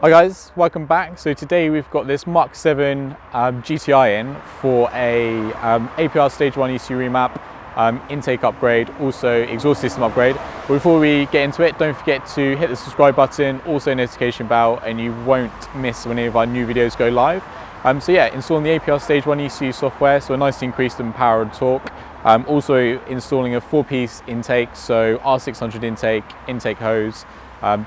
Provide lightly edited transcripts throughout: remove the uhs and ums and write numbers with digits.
Hi guys, welcome back. So today we've got this MK7 GTI in for a APR Stage 1 ECU remap, intake upgrade, also exhaust system upgrade. But before we get into it, don't forget to hit the subscribe button, also notification bell, and you won't miss when any of our new videos go live. So yeah, installing the APR Stage 1 ECU software, so a nicely increased in power and torque. Also installing a 4-piece intake, so R600 intake, intake hose,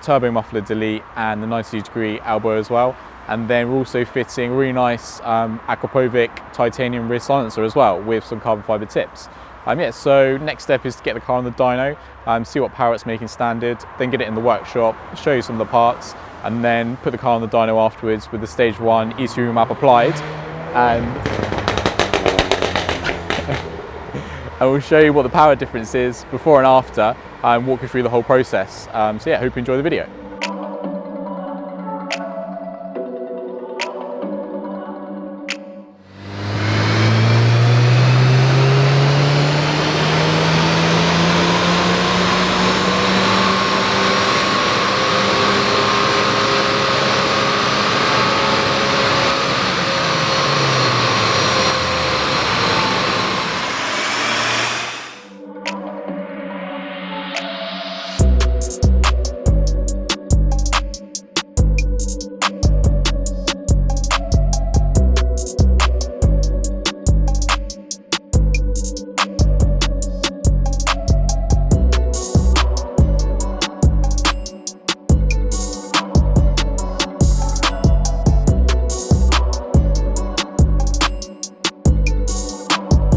Turbo Muffler Delete, and the 90-degree elbow as well. And then we're also fitting a really nice Akrapovic titanium rear silencer as well with some carbon fiber tips. Yeah, so next step is to get the car on the dyno, see what power it's making standard, then get it in the workshop, show you some of the parts, and then put the car on the dyno afterwards with the Stage 1 ECU remap applied. And we'll show you what the power difference is before and after, and walk you through the whole process. So yeah, hope you enjoy the video.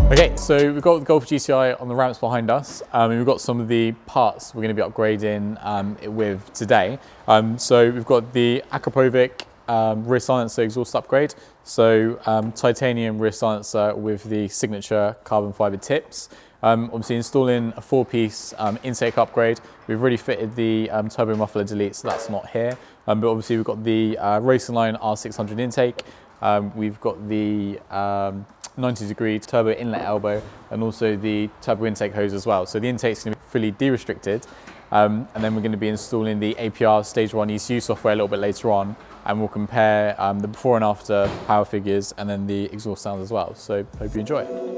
Okay, so we've got the Golf GTI on the ramps behind us, and we've got some of the parts we're going to be upgrading with today. So we've got the Akrapovic rear silencer exhaust upgrade, so titanium rear silencer with the signature carbon fiber tips. Obviously installing a 4-piece intake upgrade. We've already fitted the Turbo Muffler Delete, so that's not here. But obviously we've got the Racingline R600 Intake. We've got the 90-degree turbo inlet elbow, and also the turbo intake hose as well. So the intake's going to be fully de-restricted, and then we're going to be installing the APR Stage 1 ECU software a little bit later on, and we'll compare the before and after power figures and then the exhaust sounds as well. So hope you enjoy it.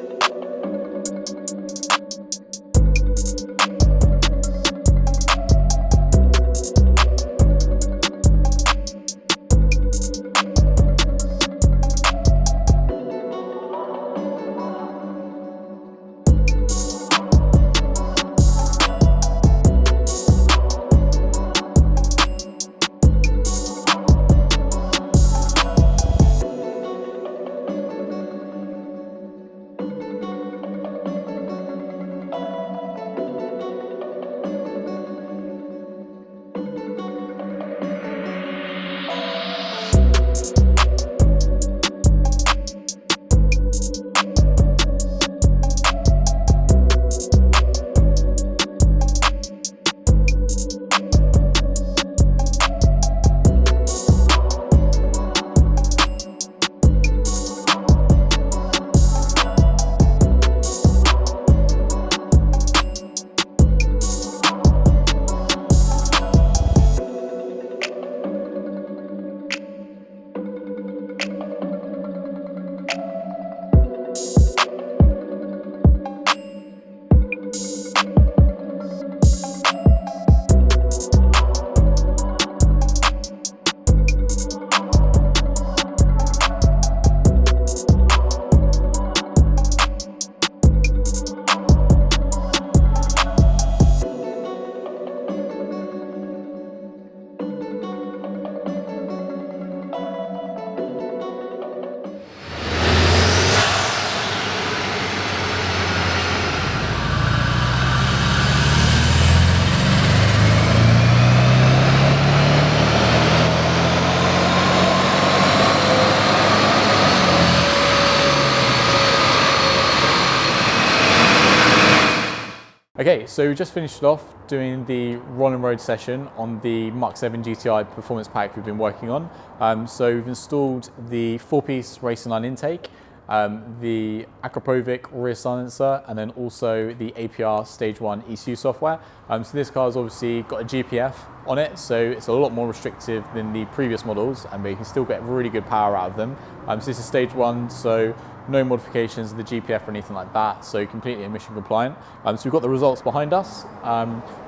Okay, so we just finished off doing the run and road session on the MK7 GTI performance pack we've been working on. So we've installed the 4-piece Racingline intake, the Akrapovic rear silencer, and then also the APR Stage 1 ECU software. So this car's obviously got a GPF on it, so it's a lot more restrictive than the previous models, and we can still get really good power out of them. So this is Stage 1, so no modifications of the GPF or anything like that, so completely emission compliant. So we've got the results behind us.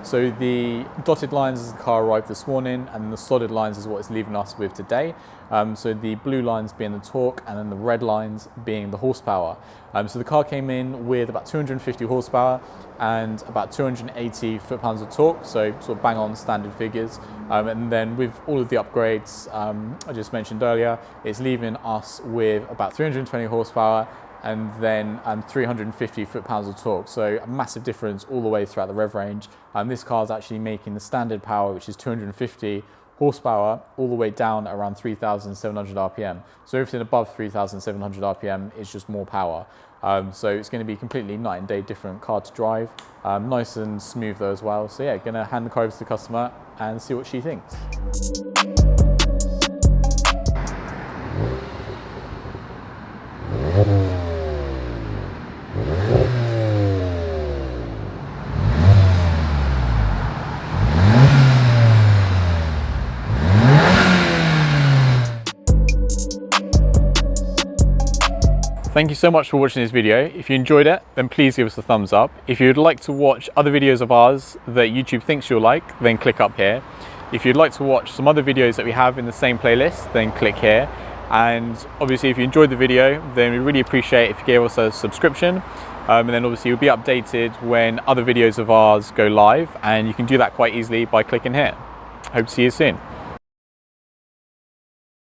So the dotted lines as the car arrived this morning, and the solid lines is what it's leaving us with today. So the blue lines being the torque, and then the red lines being the horsepower. So the car came in with about 250 horsepower and about 280 foot-pounds of torque, so sort of bang on standard figures. And then with all of the upgrades I just mentioned earlier, it's leaving us with about 320 horsepower and then 350 foot-pounds of torque. So a massive difference all the way throughout the rev range. This car is actually making the standard power, which is 250 horsepower, all the way down at around 3,700 RPM. So everything above 3,700 RPM is just more power. So it's going to be completely night and day different car to drive. Nice and smooth though as well. So yeah, going to hand the car over to the customer and see what she thinks. Thank you so much for watching this video. If you enjoyed it, then please give us a thumbs up. If you'd like to watch other videos of ours that YouTube thinks you'll like, then click up here. If you'd like to watch some other videos that we have in the same playlist, then click here. And obviously if you enjoyed the video, then we really appreciate if you gave us a subscription. And then obviously you'll be updated when other videos of ours go live, and you can do that quite easily by clicking here. Hope to see you soon.